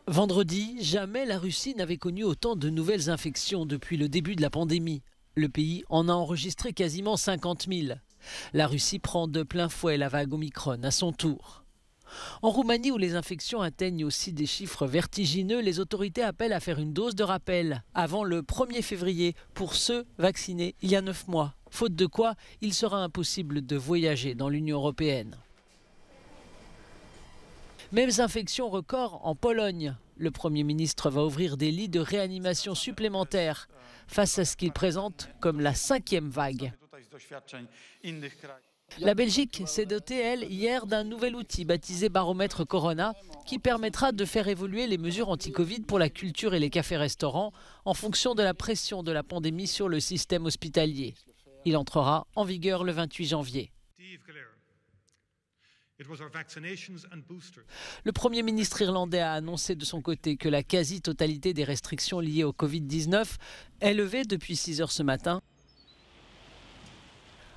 Vendredi, jamais la Russie n'avait connu autant de nouvelles infections depuis le début de la pandémie. Le pays en a enregistré quasiment 50 000. La Russie prend de plein fouet la vague Omicron à son tour. En Roumanie, où les infections atteignent aussi des chiffres vertigineux, les autorités appellent à faire une dose de rappel avant le 1er février pour ceux vaccinés il y a 9 mois. Faute de quoi, il sera impossible de voyager dans l'Union européenne. Mêmes infections records en Pologne. Le Premier ministre va ouvrir des lits de réanimation supplémentaires face à ce qu'il présente comme la 5e vague. La Belgique s'est dotée, elle, hier d'un nouvel outil baptisé Baromètre Corona qui permettra de faire évoluer les mesures anti-Covid pour la culture et les cafés-restaurants en fonction de la pression de la pandémie sur le système hospitalier. Il entrera en vigueur le 28 janvier. Le Premier ministre irlandais a annoncé de son côté que la quasi-totalité des restrictions liées au Covid-19 est levée depuis 6 heures ce matin.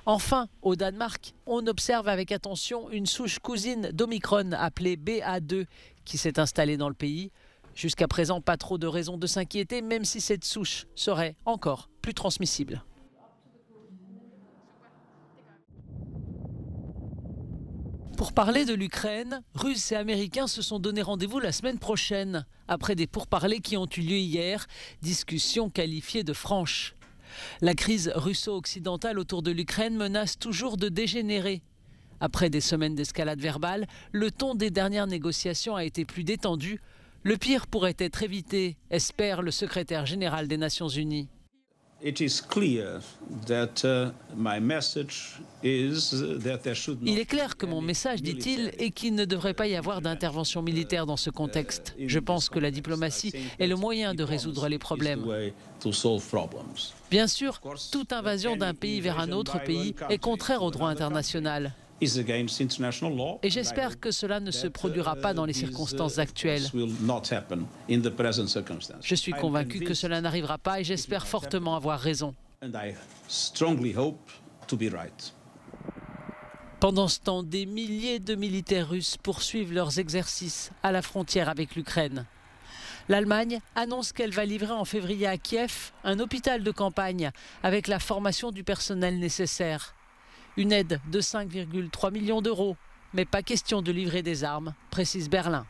Enfin, au Danemark, on observe avec attention une souche cousine d'Omicron appelée BA2 qui s'est installée dans le pays. Jusqu'à présent, pas trop de raisons de s'inquiéter, même si cette souche serait encore plus transmissible. Pour parler de l'Ukraine, Russes et Américains se sont donné rendez-vous la semaine prochaine, après des pourparlers qui ont eu lieu hier, discussions qualifiées de franches. La crise russo-occidentale autour de l'Ukraine menace toujours de dégénérer. Après des semaines d'escalade verbale, le ton des dernières négociations a été plus détendu. Le pire pourrait être évité, espère le secrétaire général des Nations Unies. Il est clair que mon message, dit-il, est qu'il ne devrait pas y avoir d'intervention militaire dans ce contexte. Je pense que la diplomatie est le moyen de résoudre les problèmes. Bien sûr, toute invasion d'un pays vers un autre pays est contraire au droit international. Et j'espère que cela ne se produira pas dans les circonstances actuelles. Je suis convaincu que cela n'arrivera pas et j'espère fortement avoir raison. Pendant ce temps, des milliers de militaires russes poursuivent leurs exercices à la frontière avec l'Ukraine. L'Allemagne annonce qu'elle va livrer en février à Kiev un hôpital de campagne avec la formation du personnel nécessaire. Une aide de 5,3 millions d'euros, mais pas question de livrer des armes, précise Berlin.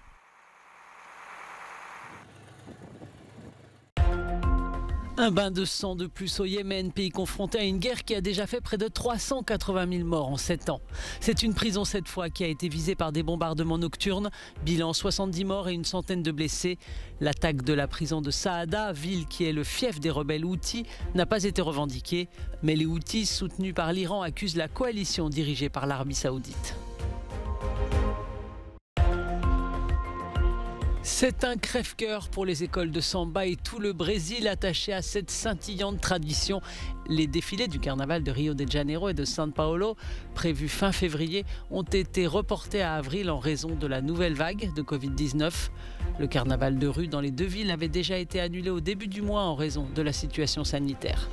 Un bain de sang de plus au Yémen, pays confronté à une guerre qui a déjà fait près de 380 000 morts en 7 ans. C'est une prison cette fois qui a été visée par des bombardements nocturnes. Bilan 70 morts et une centaine de blessés. L'attaque de la prison de Saada, ville qui est le fief des rebelles Houthis, n'a pas été revendiquée. Mais les Houthis, soutenus par l'Iran, accusent la coalition dirigée par l'Arabie Saoudite. C'est un crève-cœur pour les écoles de samba et tout le Brésil attaché à cette scintillante tradition. Les défilés du carnaval de Rio de Janeiro et de São Paulo, prévus fin février, ont été reportés à avril en raison de la nouvelle vague de Covid-19. Le carnaval de rue dans les deux villes avait déjà été annulé au début du mois en raison de la situation sanitaire.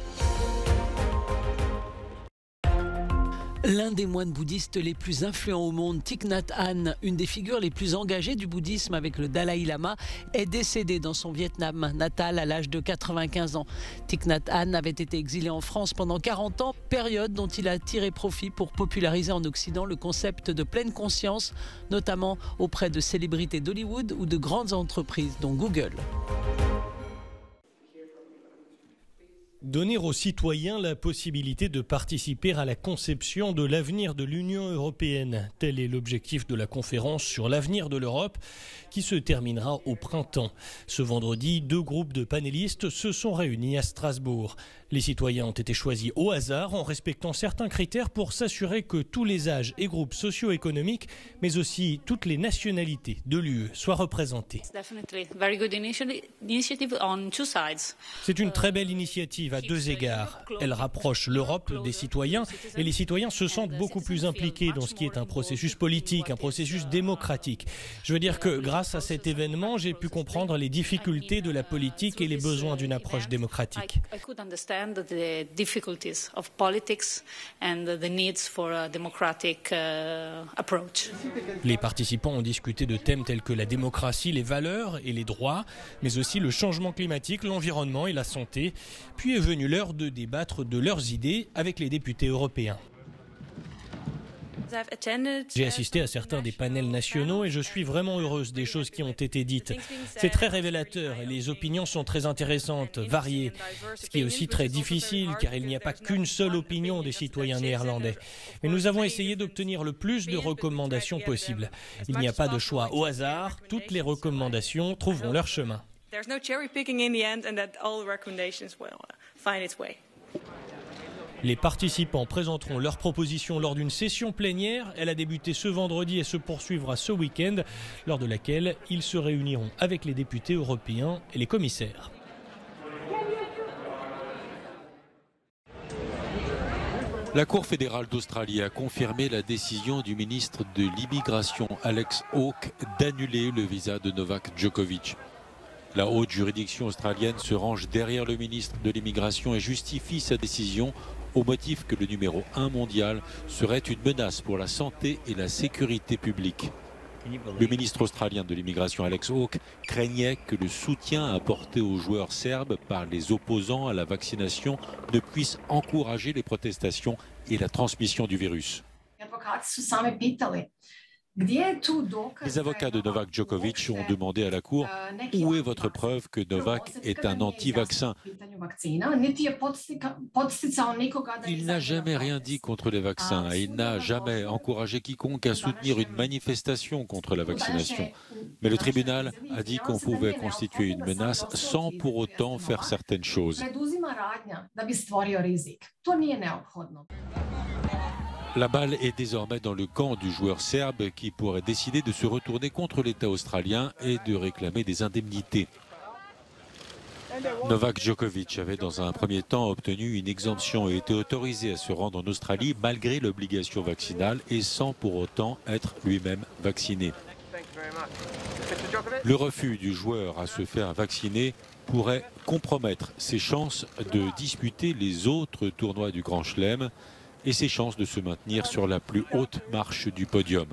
L'un des moines bouddhistes les plus influents au monde, Thich Nhat Hanh, une des figures les plus engagées du bouddhisme avec le Dalai Lama, est décédé dans son Vietnam natal à l'âge de 95 ans. Thich Nhat Hanh avait été exilé en France pendant 40 ans, période dont il a tiré profit pour populariser en Occident le concept de pleine conscience, notamment auprès de célébrités d'Hollywood ou de grandes entreprises, dont Google. Donner aux citoyens la possibilité de participer à la conception de l'avenir de l'Union européenne. Tel est l'objectif de la conférence sur l'avenir de l'Europe qui se terminera au printemps. Ce vendredi, 2 groupes de panélistes se sont réunis à Strasbourg. Les citoyens ont été choisis au hasard en respectant certains critères pour s'assurer que tous les âges et groupes socio-économiques, mais aussi toutes les nationalités de l'UE soient représentés. C'est une très belle initiative à deux égards. Elle rapproche l'Europe des citoyens et les citoyens se sentent beaucoup plus impliqués dans ce qui est un processus politique, un processus démocratique. Je veux dire que grâce à cet événement, j'ai pu comprendre les difficultés de la politique et les besoins d'une approche démocratique. Les participants ont discuté de thèmes tels que la démocratie, les valeurs et les droits, mais aussi le changement climatique, l'environnement et la santé. Puis est venue l'heure de débattre de leurs idées avec les députés européens. J'ai assisté à certains des panels nationaux et je suis vraiment heureuse des choses qui ont été dites. C'est très révélateur et les opinions sont très intéressantes, variées. Ce qui est aussi très difficile car il n'y a pas qu'une seule opinion des citoyens néerlandais. Mais nous avons essayé d'obtenir le plus de recommandations possible. Il n'y a pas de choix au hasard, toutes les recommandations trouveront leur chemin. Les participants présenteront leurs propositions lors d'une session plénière. Elle a débuté ce vendredi et se poursuivra ce week-end, lors de laquelle ils se réuniront avec les députés européens et les commissaires. La Cour fédérale d'Australie a confirmé la décision du ministre de l'Immigration Alex Hawke d'annuler le visa de Novak Djokovic. La haute juridiction australienne se range derrière le ministre de l'Immigration et justifie sa décision au motif que le numéro 1 mondial serait une menace pour la santé et la sécurité publique. Le ministre australien de l'Immigration Alex Hawke craignait que le soutien apporté aux joueurs serbes par les opposants à la vaccination ne puisse encourager les protestations et la transmission du virus. Les avocats de Novak Djokovic ont demandé à la Cour « Où est votre preuve que Novak est un anti-vaccin ?» Il n'a jamais rien dit contre les vaccins et il n'a jamais encouragé quiconque à soutenir une manifestation contre la vaccination. Mais le tribunal a dit qu'on pouvait constituer une menace sans pour autant faire certaines choses. La balle est désormais dans le camp du joueur serbe qui pourrait décider de se retourner contre l'État australien et de réclamer des indemnités. Novak Djokovic avait dans un premier temps obtenu une exemption et été autorisé à se rendre en Australie malgré l'obligation vaccinale et sans pour autant être lui-même vacciné. Le refus du joueur à se faire vacciner pourrait compromettre ses chances de disputer les autres tournois du Grand Chelem et ses chances de se maintenir sur la plus haute marche du podium.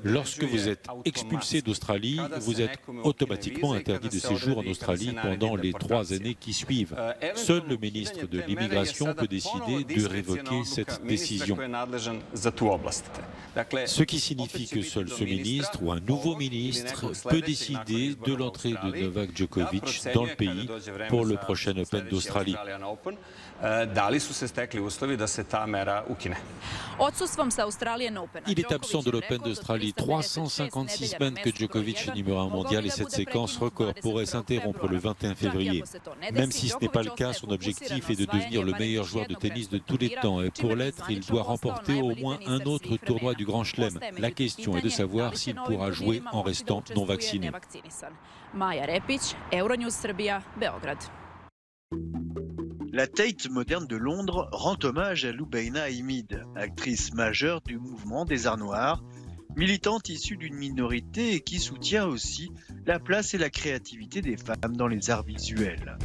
Lorsque vous êtes expulsé d'Australie, vous êtes automatiquement interdit de séjour en Australie pendant les 3 années qui suivent. Seul le ministre de l'Immigration peut décider de révoquer cette décision. Ce qui signifie que seul ce ministre ou un nouveau ministre peut décider de l'entrée de Novak Djokovic dans le pays pour le prochain Open d'Australie. Il est absent de l'Open d'Australie. 356 semaines que Djokovic est numéro 1 mondial et cette séquence record pourrait s'interrompre le 21 février. Même si ce n'est pas le cas, son objectif est de devenir le meilleur joueur de tennis de tous les temps. Et pour l'être, il doit remporter au moins un autre tournoi du Grand Chelem. La question est de savoir s'il pourra jouer en restant non vacciné. La Tate moderne de Londres rend hommage à Lubaina Himid, actrice majeure du mouvement des Arts Noirs, militante issue d'une minorité et qui soutient aussi la place et la créativité des femmes dans les arts visuels.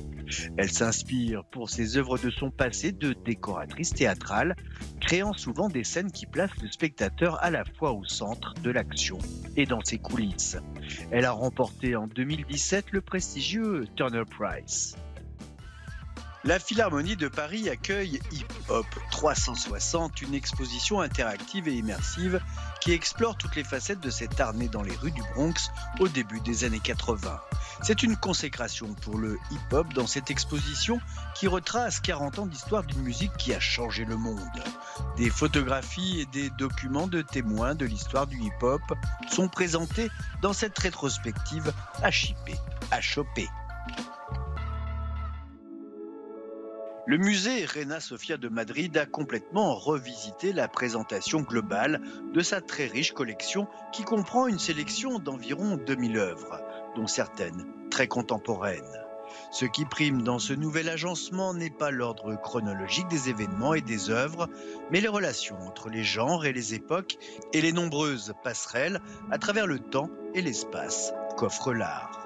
Elle s'inspire pour ses œuvres de son passé de décoratrice théâtrale, créant souvent des scènes qui placent le spectateur à la fois au centre de l'action et dans ses coulisses. Elle a remporté en 2017 le prestigieux Turner Prize. La Philharmonie de Paris accueille Hip Hop 360, une exposition interactive et immersive qui explore toutes les facettes de cet art né dans les rues du Bronx au début des années 80. C'est une consécration pour le hip-hop dans cette exposition qui retrace 40 ans d'histoire d'une musique qui a changé le monde. Des photographies et des documents de témoins de l'histoire du hip-hop sont présentés dans cette rétrospective à chipper, à choper. Le musée Reina Sofia de Madrid a complètement revisité la présentation globale de sa très riche collection qui comprend une sélection d'environ 2000 œuvres. dont certaines très contemporaines. Ce qui prime dans ce nouvel agencement n'est pas l'ordre chronologique des événements et des œuvres, mais les relations entre les genres et les époques et les nombreuses passerelles à travers le temps et l'espace qu'offre l'art.